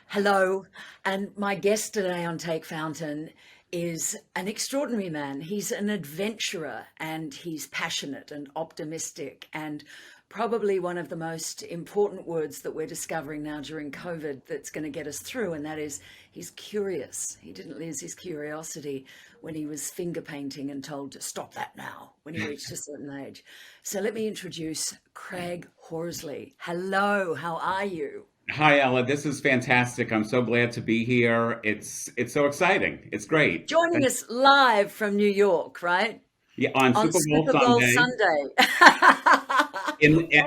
Hello, and my guest today on Take Fountain is an extraordinary man. He's an adventurer and he's passionate and optimistic, and probably one of the most important words that we're discovering now during COVID that's going to get us through, and that is he's curious. He didn't lose his curiosity when he was finger painting and told to stop that now when he reached a certain age. So let me introduce Craig Horsley. Hello, how are you? Hi, Ella. This is fantastic. I'm so glad to be here. It's so exciting. It's great. Joining us live from New York, right? Yeah, on On Super Bowl Super Bowl Sunday, Sunday.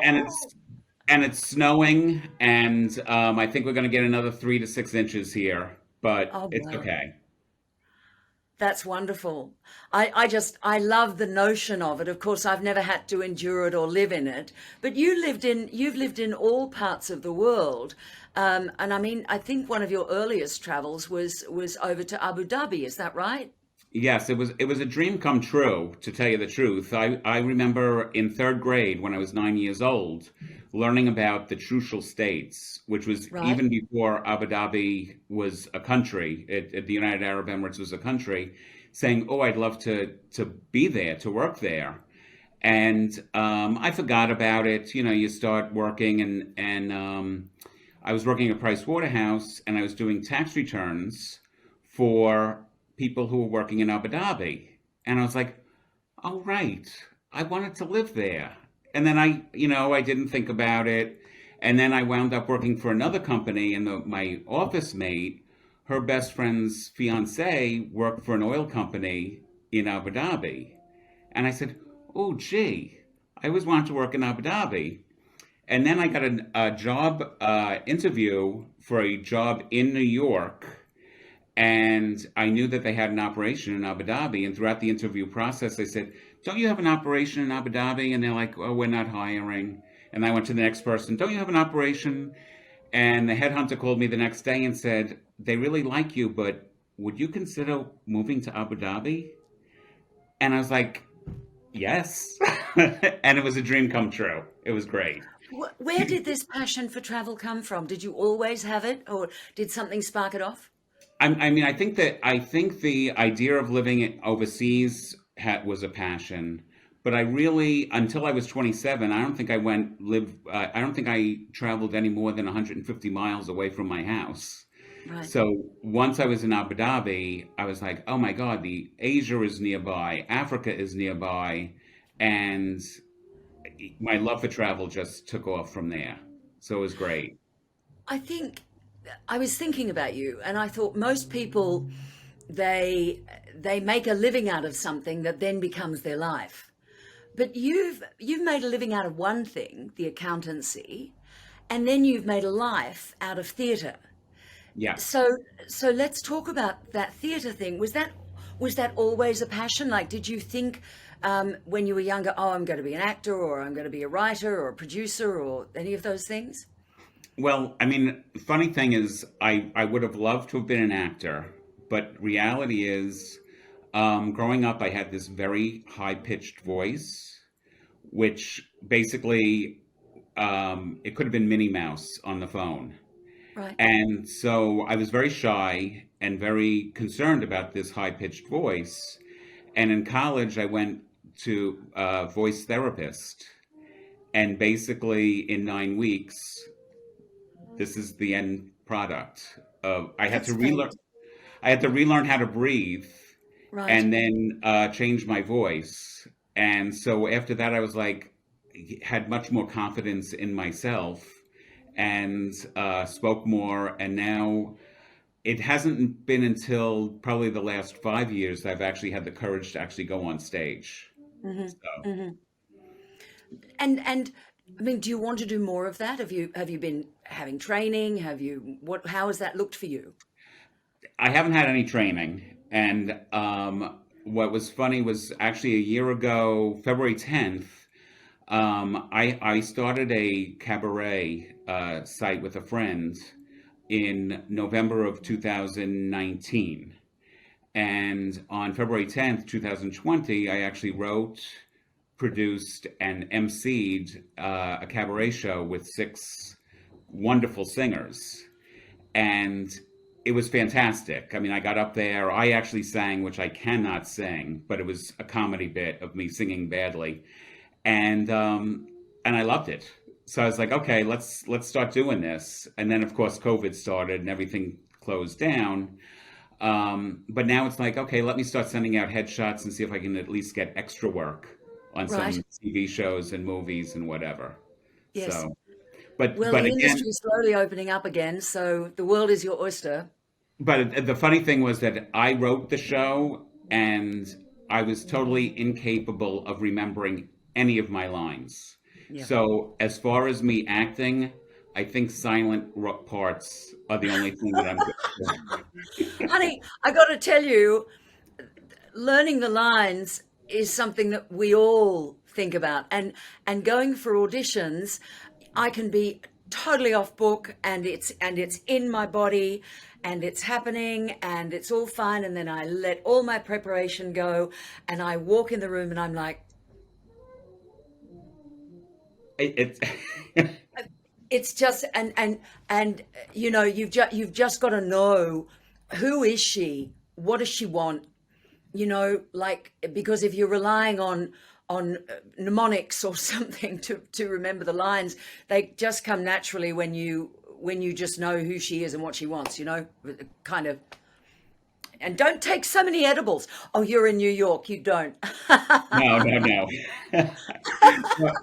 and it's snowing, and I think we're going to get another 3 to 6 inches here, but Oh, it's wow. okay. That's wonderful. I love the notion of it. Of course, I've never had to endure it or live in it, but you've lived in all parts of the world. And I mean, I think one of your earliest travels was over to Abu Dhabi. Is that right? Yes, it was a dream come true, to tell you the truth. I remember in third grade when I was 9 years old, learning about the Trucial States, which was Right. even before Abu Dhabi was a country. The United Arab Emirates was a country, saying, "Oh, I'd love to be there, to work there." And I forgot about it. You know, you start working, and I was working at Price Waterhouse, and I was doing tax returns for people who were working in Abu Dhabi. And I was like, oh, right, I wanted to live there. And then I didn't think about it. And then I wound up working for another company, and my office mate, her best friend's fiance, worked for an oil company in Abu Dhabi. And I said, oh, gee, I always wanted to work in Abu Dhabi. And then I got a job interview for a job in New York, and I knew that they had an operation in Abu Dhabi. And throughout the interview process, I said, don't you have an operation in Abu Dhabi? And they're like, oh, we're not hiring. And I went to the next person, don't you have an operation? And the headhunter called me the next day and said, they really like you, but would you consider moving to Abu Dhabi? And I was like, yes. And it was a dream come true. It was great. Where did this passion for travel come from? Did you always have it, or did something spark it off? I mean, I think the idea of living overseas was a passion, but I really, until I was 27, I don't think I went live. I don't think I traveled any more than 150 miles away from my house. Right. So once I was in Abu Dhabi, I was like, oh my God, the Asia is nearby, Africa is nearby, and my love for travel just took off from there. So it was great. I think I was thinking about you, and I thought most people they they make a living out of something that then becomes their life. But you've made a living out of one thing, the accountancy, and then you've made a life out of theatre. Yes. So let's talk about that theatre thing. Was that always a passion? Like, did you think when you were younger, oh, I'm going to be an actor, or I'm going to be a writer, or a producer, or any of those things? Well, I mean, funny thing is, I would have loved to have been an actor, but reality is, growing up, I had this very high-pitched voice, which basically it could have been Minnie Mouse on the phone. Right. And so I was very shy and very concerned about this high-pitched voice. And in college, I went to a voice therapist, and basically in 9 weeks, this is the end product of That's fantastic. I had to relearn how to breathe, Right. and then change my voice. And so after that, I was like, had much more confidence in myself, and spoke more. And now it hasn't been until probably the last 5 years that I've actually had the courage to actually go on stage. Hmm. So Hmm. And I mean, do you want to do more of that? Have you been having training? Have you what? How has that looked for you? I haven't had any training. And what was funny was actually a year ago, February 10th, I started a cabaret site with a friend in November of 2019. And on February 10th, 2020, I actually wrote, produced, and emceed a cabaret show with six wonderful singers. and it was fantastic. I mean, I got up there. I actually sang, which I cannot sing, but it was a comedy bit of me singing badly, and I loved it. So I was like, okay, let's start doing this. And then, of course, COVID started and everything closed down. But now it's like, okay, let me start sending out headshots and see if I can at least get extra work on Right. some TV shows and movies and whatever. Yes. So, Well, but the again, industry's slowly opening up again, so the world is your oyster. but the funny thing was that I wrote the show and I was totally incapable of remembering any of my lines. Yeah. So as far as me acting, I think silent parts are the only thing that I'm good. Honey, I got to tell you, learning the lines is something that we all think about. And going for auditions, I can be totally off book, and it's in my body, and it's happening, and it's all fine, and then I let all my preparation go, and I walk in the room and I'm like, It's it's just, and you've just got to know, who is she, what does she want, like, because if you're relying on mnemonics or something to remember the lines, they just come naturally when you just know who she is and what she wants, kind of. And don't take so many edibles. Oh, you're in New York, you don't. no, no, no. Well,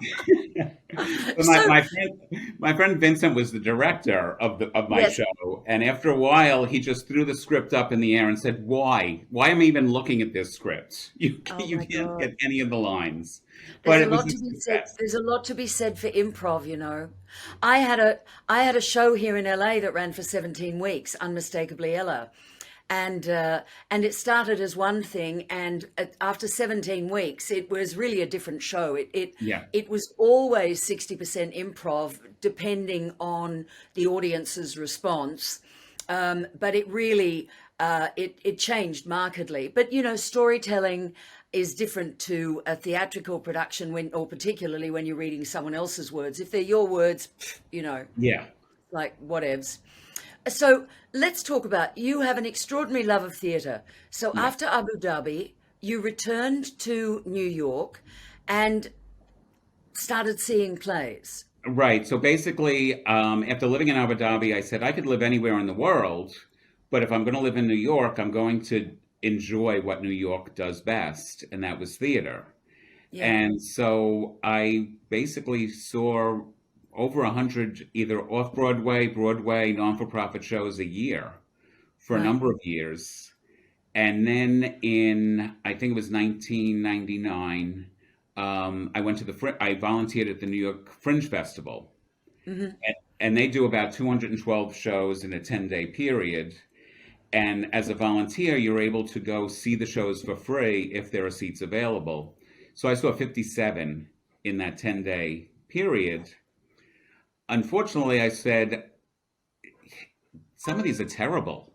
So my friend Vincent was the director of my yes. show, and after a while, he just threw the script up in the air and said, "Why? Why am I even looking at this script? Oh You my can't God. get any of the lines." There's But a it was lot a to be said. success. There's a lot to be said for improv. I had a show here in LA that ran for 17 weeks, Unmistakably Ella. And it started as one thing, and after 17 weeks it was really a different show. it it, Yeah, it was always 60% improv, depending on the audience's response. But it really, it changed markedly. But storytelling is different to a theatrical production, or particularly when you're reading someone else's words. If they're your words, yeah, like whatevs. So let's talk about, you have an extraordinary love of theatre. So yeah. after Abu Dhabi, you returned to New York and started seeing plays. Right. So basically, after living in Abu Dhabi, I said I could live anywhere in the world, but if I'm going to live in New York, I'm going to enjoy what New York does best, and that was theater. Yeah, And so I basically saw over 100 either off Broadway, Broadway, non-for-profit shows a year for a right. number of years. And then in, I think it was 1999, I went to I volunteered at the New York Fringe Festival. Hmm. And they do about 212 shows in a 10-day period. And as a volunteer, you're able to go see the shows for free if there are seats available. So I saw 57 in that 10-day period. Unfortunately, I said, some of these are terrible.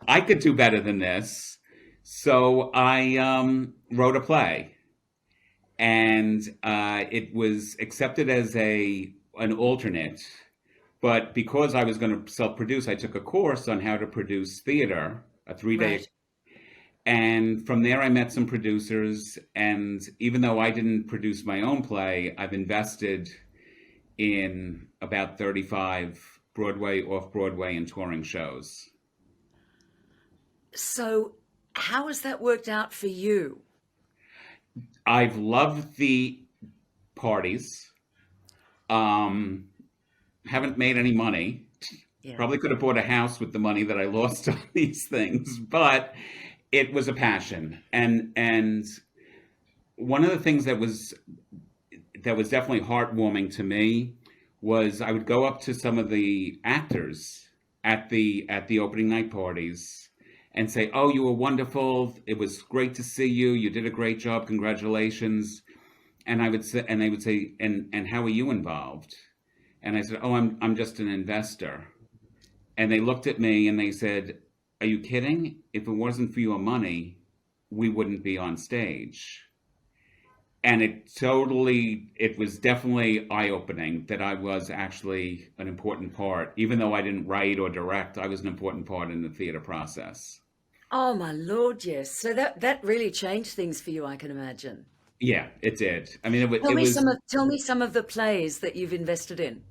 I could do better than this. So I wrote a play, and it was accepted as an alternate. But because I was going to self-produce, I took a course on how to produce theater, a 3-day. Right. And from there, I met some producers. And even though I didn't produce my own play, I've invested in about 35 Broadway, off Broadway, and touring shows. So how has that worked out for you? I've loved the parties. Um, haven't made any money. Yeah. Probably could have bought a house with the money that I lost on these things, but it was a passion. And one of the things that was definitely heartwarming to me was I would go up to some of the actors at the opening night parties and say, "Oh, you were wonderful. It was great to see you. You did a great job. Congratulations." And I would say, and they would say, "And how are you involved?" And I said, "Oh, I'm just an investor." And they looked at me and they said, "Are you kidding? If it wasn't for your money, we wouldn't be on stage." and it was definitely eye-opening that I was actually an important part. Even though I didn't write or direct, I was an important part in the theater process. Oh my Lord, yes. So that really changed things for you, I can imagine. Yeah, it did. I mean, it was Tell me some of the plays that you've invested in.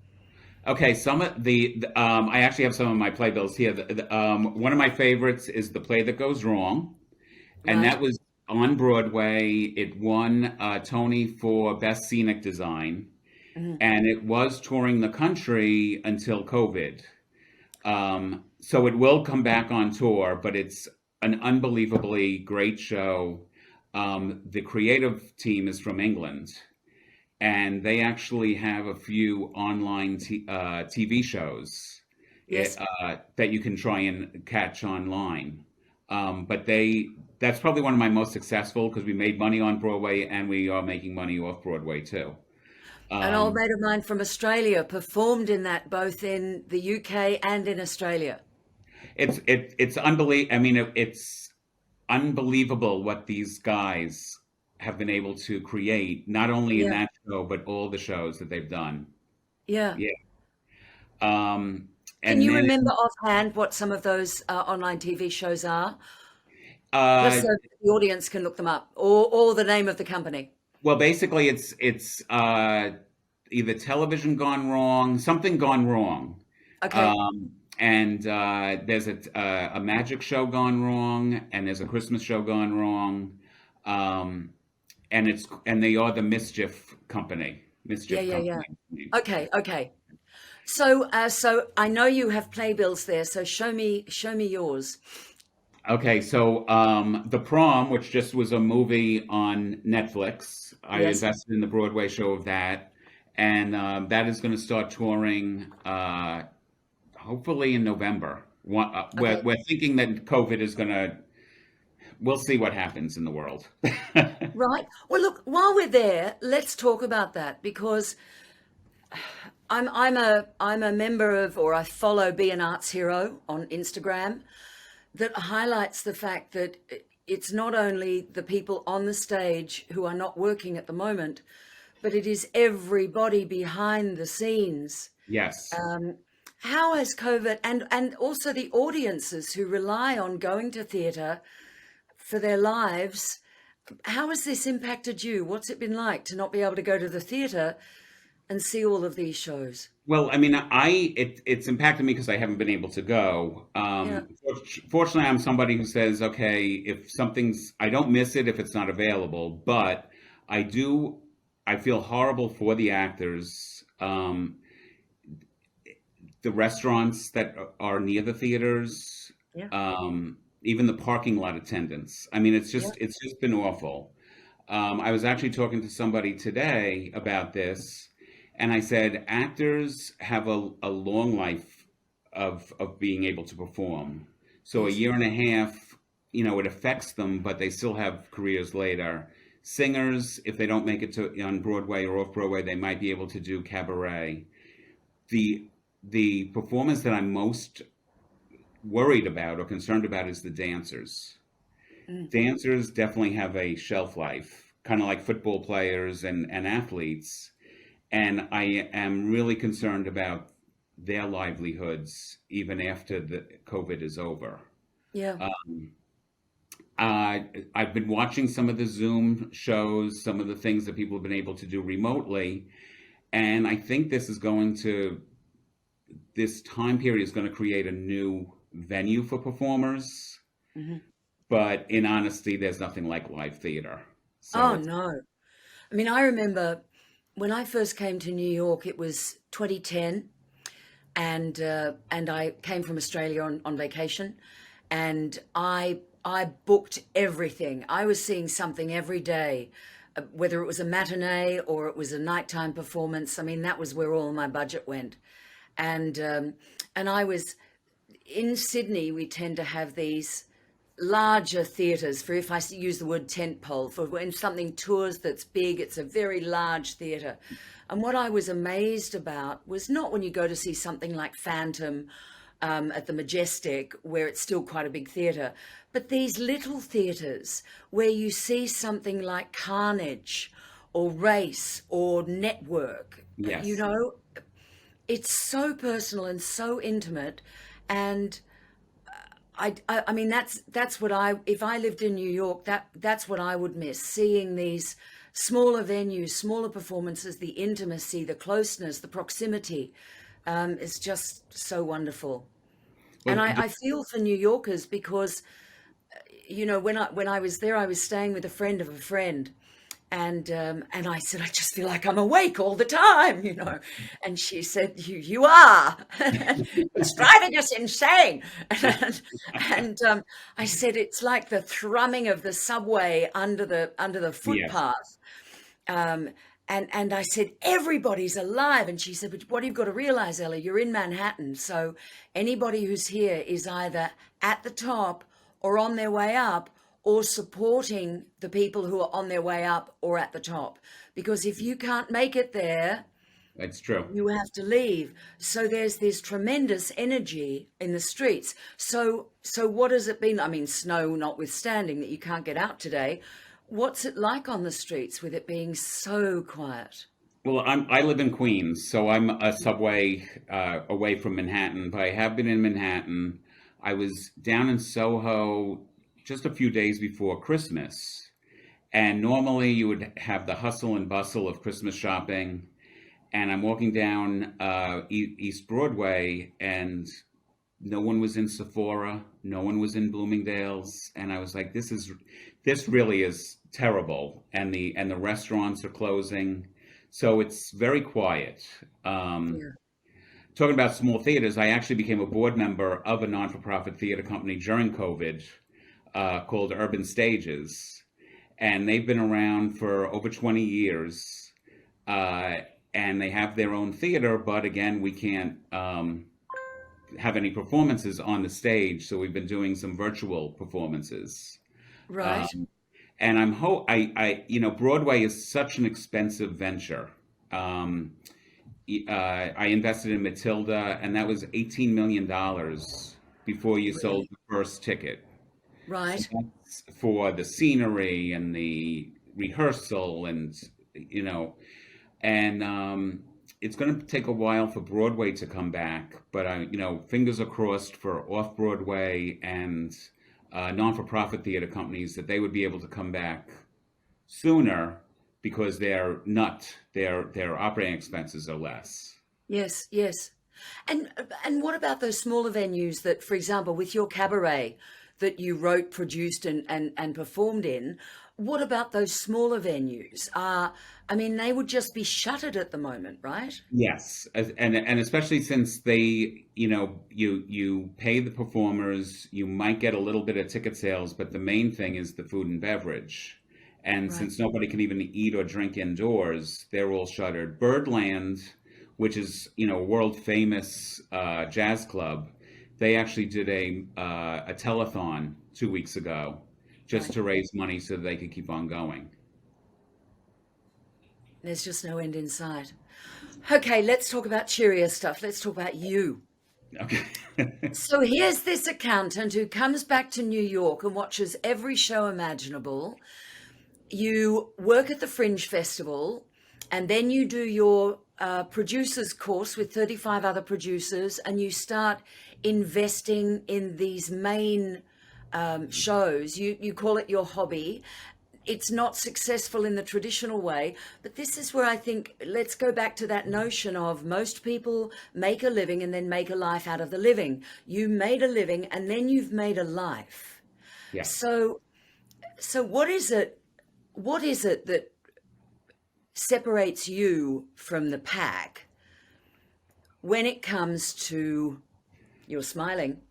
okay. Some of I actually have some of my playbills here. One of my favorites is The Play That Goes Wrong, and Right? that was on Broadway. It won a Tony for Best Scenic Design, Mhm. and it was touring the country until COVID. So it will come back on tour, but it's an unbelievably great show. The creative team is from England, and they actually have a few online TV shows Yes. that you can try and catch online. But that's probably one of my most successful because we made money on Broadway and we are making money off Broadway too. An old Um, mate of mine from Australia performed in that both in the UK and in Australia. it's unbelievable. I mean, it's unbelievable what these guys have been able to create, not only in Yeah. that show, but all the shows that they've done. Yeah. Yeah. Um, Can and you then, remember offhand what some of those online TV shows are? Just uh, so the audience can look them up, or the name of the company. well, basically, it's either television gone wrong, something gone wrong, Okay. and there's a magic show gone wrong, and there's a Christmas show gone wrong, um, and they are the Mischief Company. Yeah, Mischief yeah, yeah. Company. Okay, okay. So I know you have playbills there. So show me yours. Okay, so The Prom, which just was a movie on Netflix, I Yes. invested in the Broadway show of that, and that is going to start touring hopefully in November. Okay. We're thinking that COVID is going to, we'll see what happens in the world. Right. Well, look, while we're there, let's talk about that because I'm a member of, or I follow Be an Arts Hero on Instagram that highlights the fact that it's not only the people on the stage who are not working at the moment, but it is everybody behind the scenes. Yes. How has COVID and also the audiences who rely on going to theatre for their lives, how has this impacted you? What's it been like to not be able to go to the theatre and see all of these shows? Well, I mean, it's impacted me because I haven't been able to go. Yeah. Fortunately, I'm somebody who says, okay, if something's, I don't miss it if it's not available, but I do, I feel horrible for the actors, the restaurants that are near the theaters, Yeah. even the parking lot attendants. I mean, Yeah. it's just been awful. I was actually talking to somebody today about this, and I said actors have a long life of being able to perform. So a Yes. year and a half, it affects them, but they still have careers later. Singers, if they don't make it to on Broadway or off Broadway, they might be able to do cabaret. The the performance that I'm most worried about or concerned about is the dancers. Mm. Dancers definitely have a shelf life, kind of like football players and athletes. And I am really concerned about their livelihoods even after the COVID is over. Yeah. Uh, I've been watching some of the Zoom shows, some of the things that people have been able to do remotely, and I think this time period is going to create a new venue for performers. Hmm. But in honesty, there's nothing like live theater. So Oh it's no. I mean, I remember when I first came to New York, it was 2010, and I came from Australia on vacation, and I booked everything. I was seeing something every day, whether it was a matinee or it was a nighttime performance. I mean, that was where all my budget went, and um, and I was in Sydney. We tend to have these larger theatres for, if I use the word tent pole, for when something tours that's big, it's a very large theatre. And what I was amazed about was not when you go to see something like Phantom at the Majestic, where it's still quite a big theatre, but these little theatres where you see something like Carnage or race or network. You Yes. know, it's so personal and so intimate. And I mean, that's what if I lived in New York, that's what I would miss, seeing these smaller venues, smaller performances, the intimacy, the closeness, the proximity. Is just so wonderful. And Well, I feel for New Yorkers because, when I was there, I was staying with a friend of a friend, and I said, I just feel like I'm awake all the time. And she said, you are. It's driving us insane. And I said, it's like the thrumming of the subway under the yes. footpath. Um, and I said, everybody's alive. And she said, but what you've got to realize, Ella, you're in Manhattan. So anybody who's here is either at the top or on their way up or supporting the people who are on their way up or at the top. Because if you can't make it there, That's true. you have to leave. So there's this tremendous energy in the streets. So what has it been? I mean, snow notwithstanding that you can't get out today. What's it like on the streets with it being so quiet? Well, I live in Queens, so I'm a subway away from Manhattan, but I have been in Manhattan. I was down in Soho just a few days before Christmas, and normally you would have the hustle and bustle of Christmas shopping, and I'm walking down East Broadway, and no one was in Sephora, no one was in Bloomingdale's, and I was like, this really is terrible, and the restaurants are closing, so it's very quiet. Um, Yeah. Talking about small theaters, I actually became a board member of a non-for-profit theater company during COVID called Urban Stages, and they've been around for over 20 years, uh, and they have their own theater, but again, we can't have any performances on the stage, so we've been doing some virtual performances. Right. Um, and Broadway is such an expensive venture. Um, I invested in Matilda, and that was $18 million before you sold Really. the first ticket. So Right. that's for the scenery and the rehearsal, you know, and it's going to take a while for Broadway to come back. But fingers are crossed for off Broadway and non-for-profit theater companies that they would be able to come back sooner because their operating expenses are less. Yes, yes. And what about those smaller venues that, for example, with your cabaret that you wrote, produced, and performed in? What about those smaller venues? I mean, they would just be shuttered at the moment, right? Yes, and especially since you pay the performers, you might get a little bit of ticket sales, but the main thing is the food and beverage. And Right. since nobody can even eat or drink indoors, they're all shuttered. Birdland, which is a world famous jazz club, they actually did a telethon 2 weeks ago just Right. to raise money so they could keep on going. There's just no end in sight. Okay, let's talk about cheerier stuff. Let's talk about you. Okay. So here's this accountant who comes back to New York and watches every show imaginable. You work at the Fringe Festival, and then you do your producers course with 35 other producers, and you start investing in these main shows. You call it your hobby. It's not successful in the traditional way, but this is where I think let's go back to that notion of most people make a living and then make a life out of the living. You made a living and then you've made a life. Yes. So what is it? What is it that separates you from the pack when it comes to, you're smiling,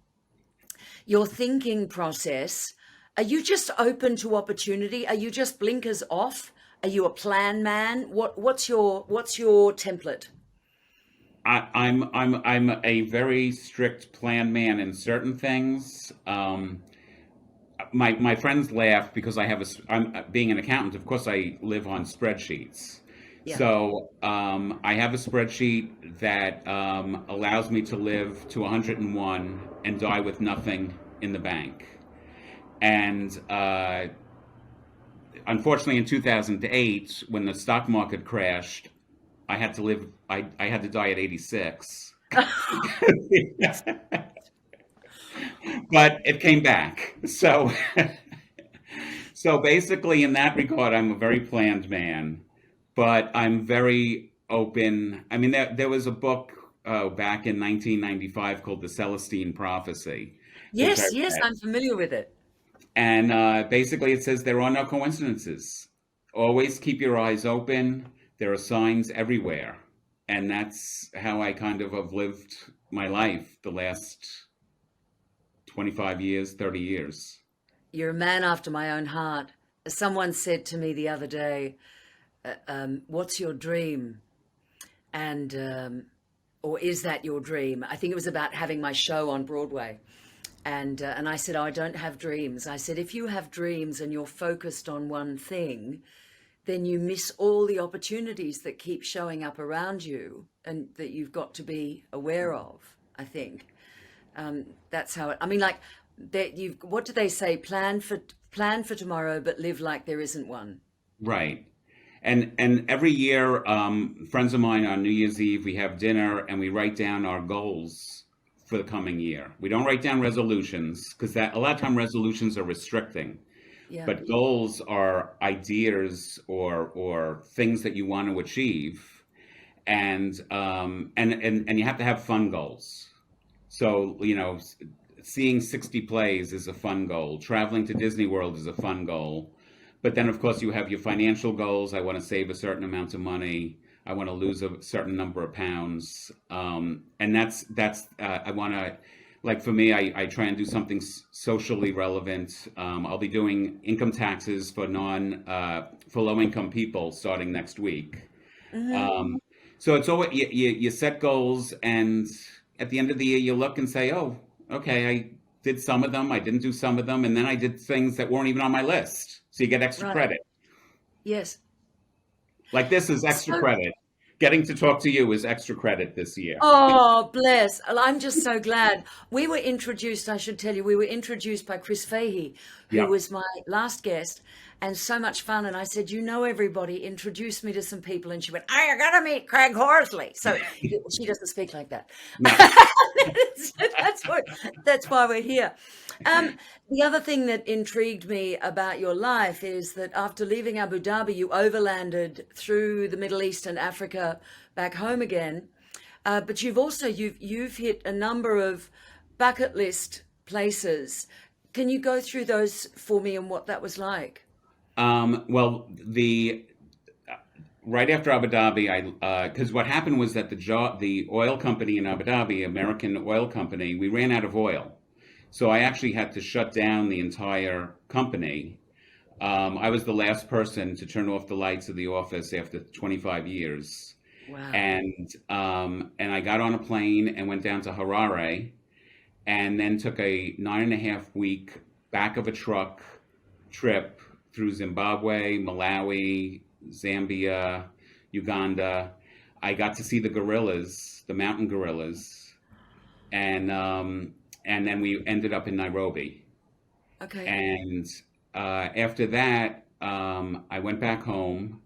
your thinking process? Are you just open to opportunity? Are you just blinkers off? Are you a plan man? What's your template? I'm a very strict plan man in certain things. My friends laugh because I'm being an accountant. Of course, I live on spreadsheets. Yeah, So I have a spreadsheet that allows me to live to 101 and die with nothing in the bank. And unfortunately, in 2008, when the stock market crashed, I had to live. I had to die at 86. But it came back. So, so basically, in that regard, I'm a very planned man, but I'm very open. I mean, there was a book back in 1995 called The Celestine Prophecy, which I Yes, yes, read. I'm familiar with it. And basically, it says there are no coincidences. Always keep your eyes open. There are signs everywhere. And that's how I kind of have lived my life the last 25 years, 30 years. You're a man after my own heart. Someone said to me the other day, "What's your dream?" And or is that your dream? I think it was about having my show on Broadway. And I said, oh, I don't have dreams. I said, if you have dreams and you're focused on one thing, then you miss all the opportunities that keep showing up around you and that you've got to be aware of, I think. That's how it, I mean, like that you what do they say? Plan for tomorrow, but live like there isn't one. Right. And every year, friends of mine on New Year's Eve, we have dinner and we write down our goals for the coming year. We don't write down resolutions because that a lot of time resolutions are restricting, Yeah, but goals are ideas or things that you want to achieve, and you have to have fun goals. So, seeing 60 plays is a fun goal. Traveling to Disney World is a fun goal. But then, of course, you have your financial goals. I want to save a certain amount of money. I want to lose a certain number of pounds. And I want to, like for me, I try and do something socially relevant. I'll be doing income taxes for low income people starting next week. hmm, So it's always you set goals, and at the end of the year, you look and say, "Oh, okay, I did some of them. I didn't do some of them, and then I did things that weren't even on my list." So you get extra right. credit. Yes. Like this is extra So, credit. Getting to talk to you is extra credit this year. oh, bless. Well, I'm just so glad. We were introduced, I should tell you, we were introduced by Chris Fahey, who Yep. was my last guest, and so much fun. And I said, you know, everybody, introduce me to some people. And she went, oh, you got to meet Craig Horsley. So she doesn't speak like that. No. So that's why we're here. Um, the other thing that intrigued me about your life is that after leaving Abu Dhabi, you overlanded through the Middle East and Africa back home again. But you've hit a number of bucket list places. Can you go through those for me and what that was like? Well, the right after Abu Dhabi, I because what happened was that the oil company in Abu Dhabi, American Oil Company, we ran out of oil, so I actually had to shut down the entire company. I was the last person to turn off the lights of the office after 25 years, Wow. and I got on a plane and went down to Harare, and then took a 9.5 week back of a truck trip through Zimbabwe, Malawi, Zambia, Uganda. I got to see the gorillas, the mountain gorillas, and then we ended up in Nairobi. Okay. And after that, I went back home,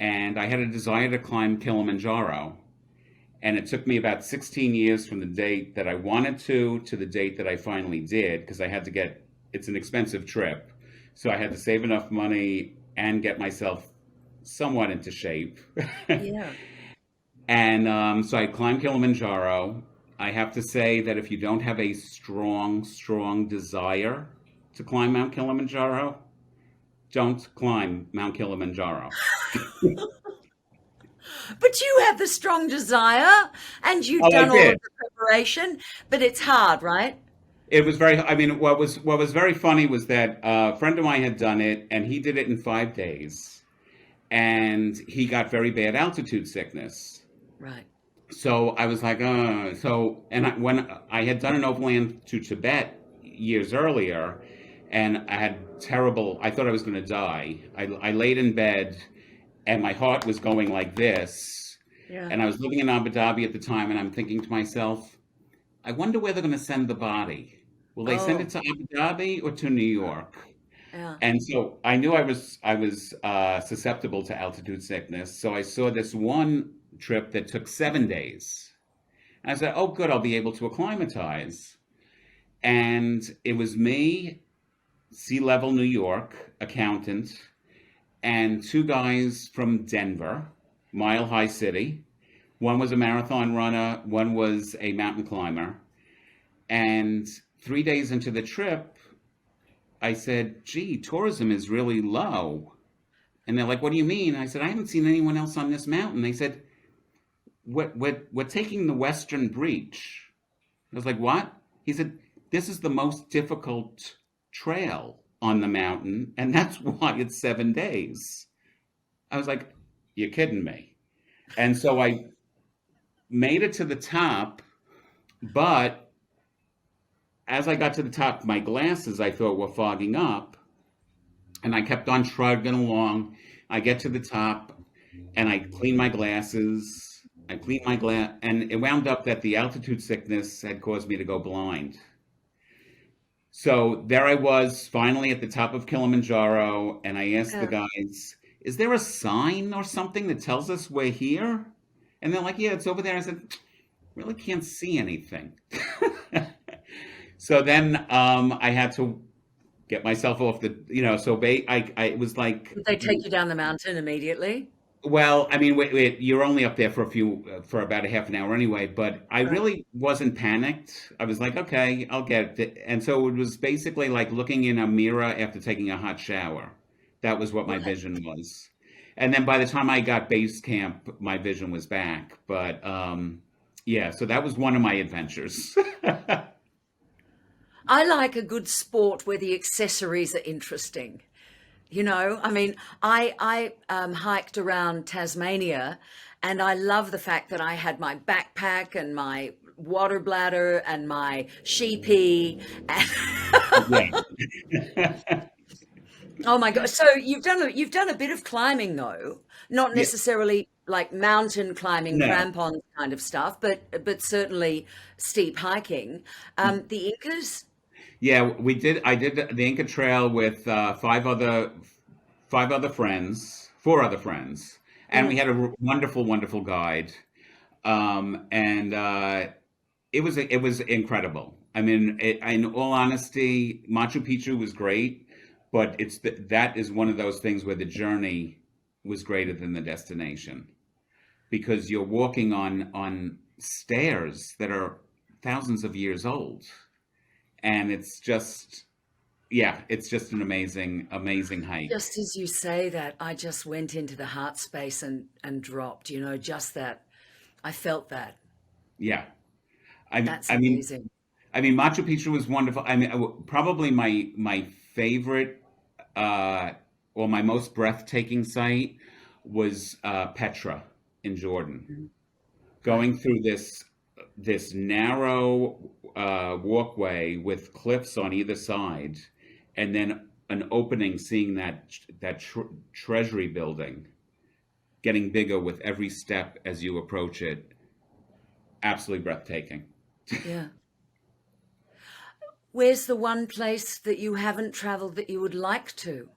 and I had a desire to climb Kilimanjaro. And it took me about 16 years from the date that I wanted to the date that I finally did, because it's an expensive trip. So I had to save enough money and get myself somewhat into shape. Yeah. And so I climbed Kilimanjaro. I have to say that if you don't have a strong, strong desire to climb Mount Kilimanjaro, don't climb Mount Kilimanjaro. But you have the strong desire and you've Oh, I done all of did. the preparation, but it's hard, right? It was very. I mean, what was very funny was that a friend of mine had done it, and he did it in 5 days, and he got very bad altitude sickness. Right. So I was like, when I had done an overland to Tibet years earlier, and I thought I was going to die. I laid in bed, and my heart was going like this, Yeah. and I was living in Abu Dhabi at the time, and I'm thinking to myself, I wonder where they're going to send the body. Will they send Oh, it to Abu Dhabi or to New York? Yeah. And so I knew I was susceptible to altitude sickness. So I saw this one trip that took 7 days. And I said, "Oh, good, I'll be able to acclimatize." And it was me, sea level New York, accountant, and two guys from Denver, Mile High City. One was a marathon runner, one was a mountain climber. And 3 days into the trip, I said, "Gee, tourism is really low." And they're like, "What do you mean?" I said, "I haven't seen anyone else on this mountain." They said, we're taking the Western Breach." I was like, "What?" He said, "This is the most difficult trail on the mountain, and that's why it's 7 days." I was like, "You're kidding me." And so I made it to the top, but as I got to the top, my glasses I thought were fogging up, and I kept on trudging along. I get to the top, and I clean my glasses. I clean my glass, and it wound up that the altitude sickness had caused me to go blind. So there I was, finally at the top of Kilimanjaro, and I asked the Yeah. guys, "Is there a sign or something that tells us we're here?" And they're like, "Yeah, it's over there." I said, "Really can't see anything." So then I had to get myself off the, so it was like, Did they take you down the mountain immediately? well, I mean, you're only up there for about a half an hour anyway, but I Right. really wasn't panicked. I was like, okay, I'll get it. And so it was basically like looking in a mirror after taking a hot shower. That was what my Right. vision was. And then by the time I got base camp, my vision was back. But yeah, so that was one of my adventures. I like a good sport where the accessories are interesting. I mean, I hiked around Tasmania, and I love the fact that I had my backpack and my water bladder and my sheepy. And Yeah. oh my God! So you've done a bit of climbing though, not Yeah. necessarily like mountain climbing, No. crampons kind of stuff, but certainly steep hiking. The Incas. Yeah, we did. I did the Inca Trail with five other friends, four other friends, and we Mm, had a wonderful, wonderful guide. And it was incredible. I mean, in all honesty, Machu Picchu was great, but that is one of those things where the journey was greater than the destination because you're walking on stairs that are thousands of years old, and it's just, yeah, it's just an amazing, amazing hike. just as you say that, I just went into the heart space and dropped. Just that. I felt that. Yeah, I That's I mean amazing. I mean, Machu Picchu was wonderful. I mean, probably my favorite, uh, or my most breathtaking sight was Petra in Jordan. Mhm. Right. Going through this narrow walkway with cliffs on either side, and then an opening, seeing that treasury building getting bigger with every step as you approach it. Absolutely breathtaking. Yeah. Where's the one place that you haven't traveled that you would like to?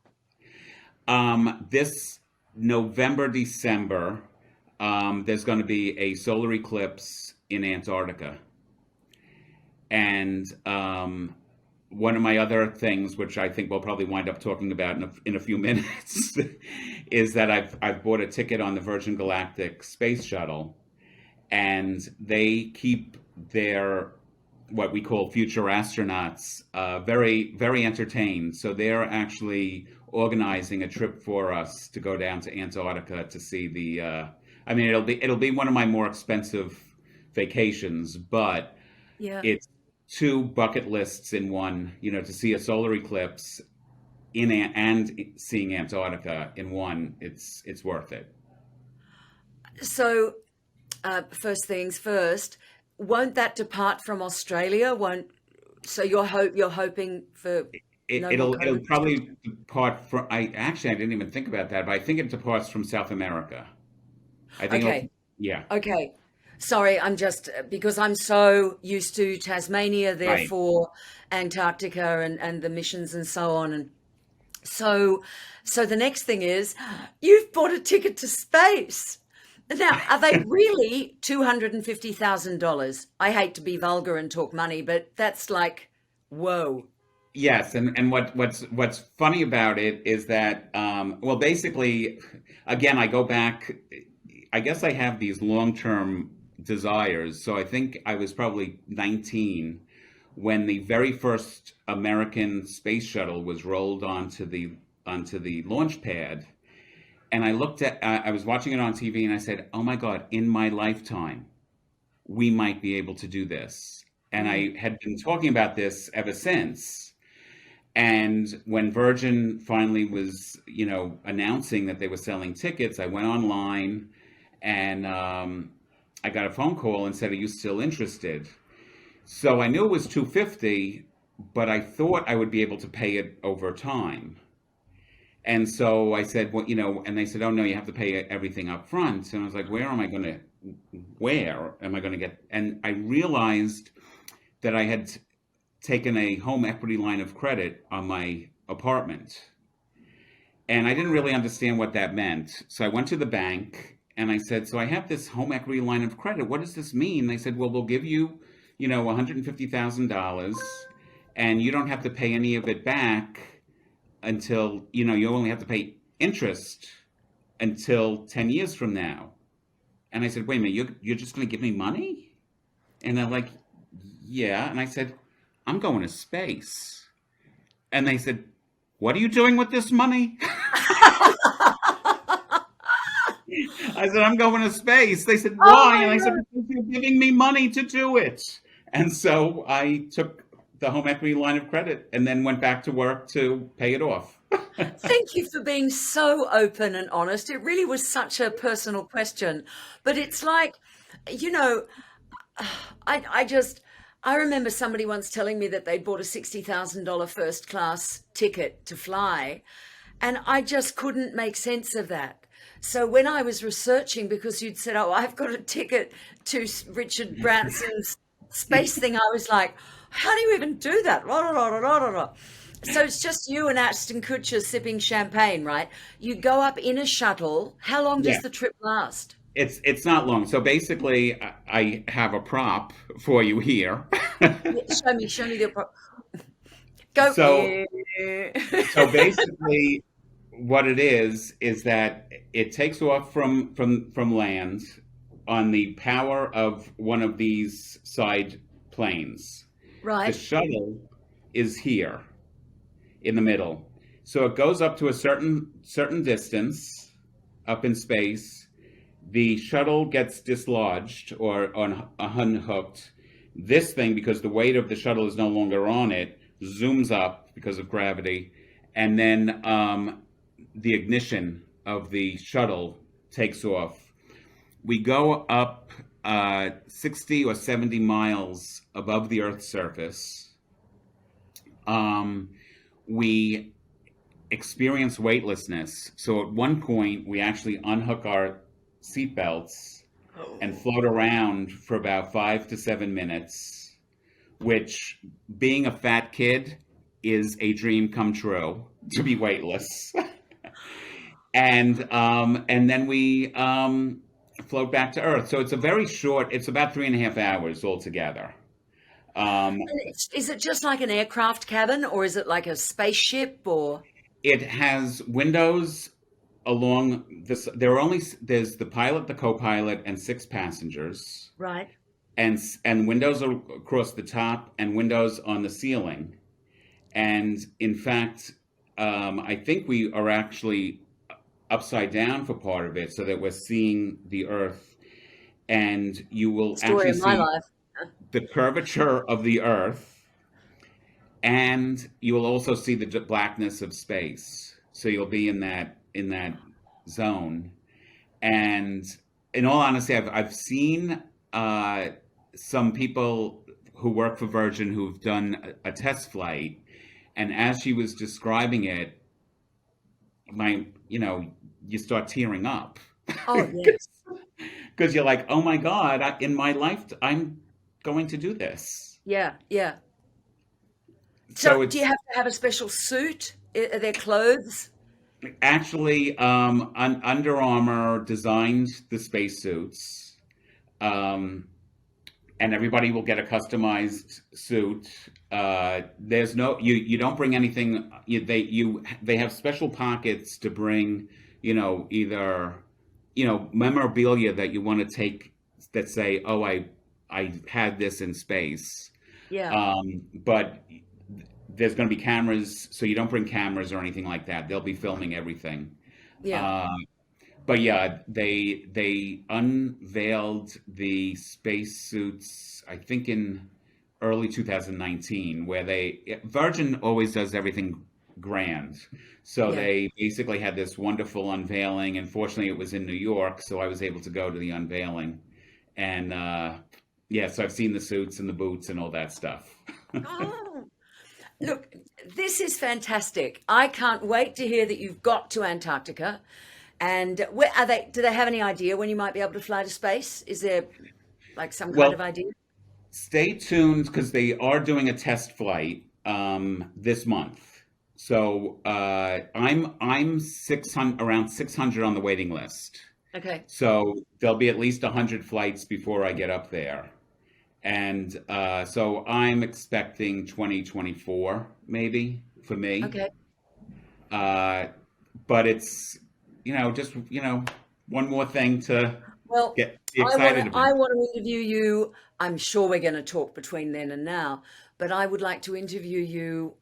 This November, December, there's going to be a solar eclipse in Antarctica. And one of my other things, which I think we'll probably wind up talking about in a few minutes, is that I've bought a ticket on the Virgin Galactic space shuttle, and they keep their what we call future astronauts very very entertained. So they're actually organizing a trip for us to go down to Antarctica to see the. I mean, it'll be one of my more expensive vacations, but Yeah. it's two bucket lists in one. To see a solar eclipse and seeing Antarctica in one. It's worth it. So, first things first, won't that depart from Australia? Won't so you're hoping for no more It'll COVID probably restrictions? depart from. I didn't even think about that, but I think it departs from South America. I think it'll. Okay. Yeah. Okay. Sorry, I'm just because I'm so used to Tasmania, Right. therefore Antarctica and the missions and so on. And So, so the next thing is, you've bought a ticket to space. Now, are they really $250,000? I hate to be vulgar and talk money, but that's like, whoa. Yes, and what's funny about it is that well, basically, again, I go back. I guess I have these long-term desires. So I think I was probably 19 when the very first American space shuttle was rolled onto the launch pad, and I looked at. I was watching it on TV, and I said, "Oh my God! In my lifetime, we might be able to do this." And Mm. I had been talking about this ever since. And when Virgin finally was, announcing that they were selling tickets, I went online and I got a phone call and said, "Are you still interested?" So I knew it was 250, but I thought I would be able to pay it over time. And so I said, "Well, and they said, "Oh no, you have to pay everything up front." And I was like, where am I going to get? And I realized that I had taken a home equity line of credit on my apartment. And I didn't really understand what that meant. So I went to the bank and I said, "So I have this home equity line of credit. What does this mean?" They said, "Well, we'll give you, $150,000 and you don't have to pay any of it back until, you only have to pay interest until 10 years from now." And I said, "Wait a minute, you're just going to give me money?" And they're like, "Yeah." And I said, "I'm going to space." And they said, "What are you doing with this money?" I said, "I'm going to space." They said, Oh "Why?" my And I said, God. "Because you're giving me money to do it." And so I took the home equity line of credit and then went back to work to pay it off. Thank you for being so open and honest. It really was such a personal question, but it's like, you know, I just I remember somebody once telling me that they'd bought a $60,000 first class ticket to fly, and I just couldn't make sense of that. So when I was researching, because you'd said, "Oh, I've got a ticket to Richard Branson's space thing," I was like, "How do you even do that?" So it's just you and Ashton Kutcher sipping champagne, right? You go up in a shuttle. How long Yeah, does the trip last? it's not long. So basically, I have a prop for you here. Yeah, show me the go. So so basically, what it is that it takes off from land on the power of one of these side planes. The Right. shuttle is here in the middle. So it goes up to a certain distance up in space. The shuttle gets dislodged or unhooked. This thing, because the weight of the shuttle is no longer on it, zooms up because of gravity, and then the ignition of the shuttle takes off. We go up 60 or 70 miles above the Earth's surface. Um, we experience weightlessness. So at one point, we actually unhook our seatbelts and Oh. float around for about 5 to 7 minutes, which, being a fat kid, is a dream come true to be weightless. And then we float back to Earth. So it's a very short. It's about 3.5 hours altogether. Um, And is it just like an aircraft cabin, or is it like a spaceship, or it has windows along this. There's the pilot, the co-pilot, and six passengers, right? and windows across the top and windows on the ceiling. And in fact, I think we are actually upside down for part of it, so that we're seeing the Earth, and you will Story actually of my see life. the curvature of the Earth, and you will also see the blackness of space. So you'll be in that zone. And in all honesty, I've seen some people who work for Virgin who've done a test flight, and as she was describing it, my you start tearing up Oh, yes. because you're like, "Oh my God, in my life, I'm going to do this." Yeah, yeah. So So do you it's have to have a special suit? Are there clothes? actually Under Armour designed the spacesuits, um, and everybody will get a customized suit. There's no you don't bring anything. They have special pockets to bring, either memorabilia that you want to take that say, oh, I had this in space. Yeah, But there's going to be cameras, so you don't bring cameras or anything like that. They'll be filming everything. yeah. Uh, but yeah, they unveiled the spacesuits, I think in early 2019, where Virgin always does everything grand. So Yeah. they basically had this wonderful unveiling, and fortunately it was in New York, so I was able to go to the unveiling. And yeah, so I've seen the suits and the boots and all that stuff. Oh, look, this is fantastic. I can't wait to hear that you've got to Antarctica. And where are they? Do they have any idea when you might be able to fly to space? Is there like some kind of Well, idea? stay tuned because they are doing a test flight this month. So I'm 600, around 600 on the waiting list. Okay. So there'll be at least 100 flights before I get up there. And so I'm expecting 2024 maybe for me. Okay. Uh, but it's, just, one more thing to Well, be excited about. I want to interview you. I'm sure we're going to talk between then and now, but I would like to interview you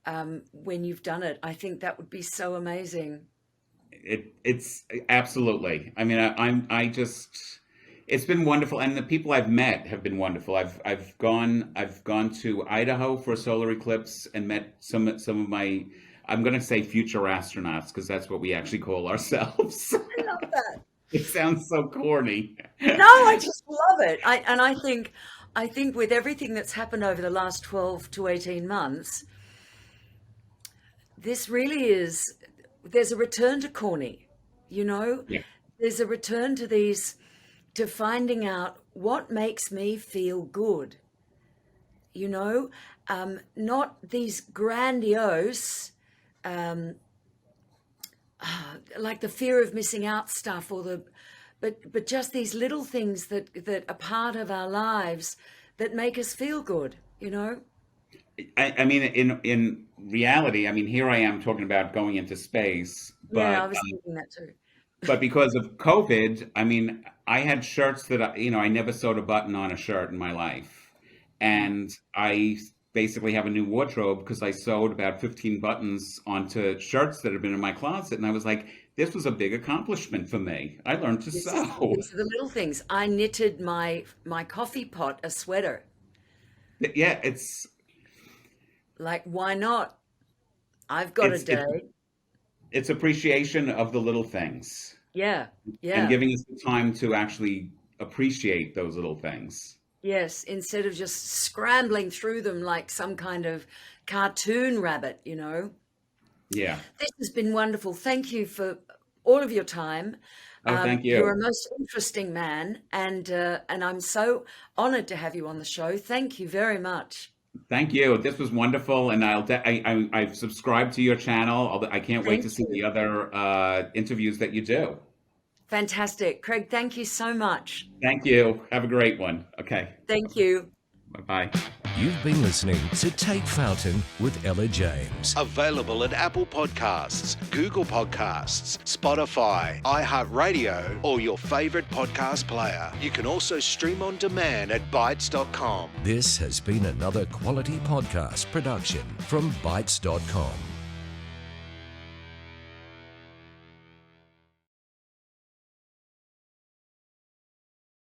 when you've done it. I think that would be so amazing. It's absolutely. I mean, I just it's been wonderful, and the people I've met have been wonderful. I've gone to Idaho for a solar eclipse and met some of my, I'm going to say, future astronauts, because that's what we actually call ourselves. I love that. It sounds so corny. No, I just love it. I think with everything that's happened over the last 12 to 18 months, this really is, there's a return to corny, you know? Yeah. There's a return to to finding out what makes me feel good, you know? Not these grandiose, um, like the fear of missing out stuff but just these little things that are part of our lives that make us feel good, you know? I mean, in reality, I mean, here I am talking about going into space, Yeah, I but was thinking that too. because of COVID, I mean, I had shirts that I never sewed a button on a shirt in my life, and I basically have a new wardrobe because I sewed about 15 buttons onto shirts that had been in my closet, and I was like, this was a big accomplishment for me. I learned to sew. These are the little things. I knitted my coffee pot a sweater. Yeah, it's Like, why not? I've got a it's it's day. it's appreciation of the little things Yeah, and yeah. giving us the time to actually appreciate those little things. Yes, instead of just scrambling through them like some kind of cartoon rabbit, you know. Yeah. This has been wonderful. Thank you for all of your time. Oh, thank You're you. a most interesting man, and I'm so honored to have you on the show. Thank you very much. Thank you. This was wonderful, and I've subscribed to your channel. I can't wait Thank to see you. the other interviews that you do. Fantastic. Craig, thank you so much. Thank you. Have a great one. Okay. Thank you. Bye-bye. You've been listening to Take Fountain with Ella James. Available at Apple Podcasts, Google Podcasts, Spotify, iHeartRadio, or your favorite podcast player. You can also stream on demand at Bytes.com. This has been another quality podcast production from Bytes.com.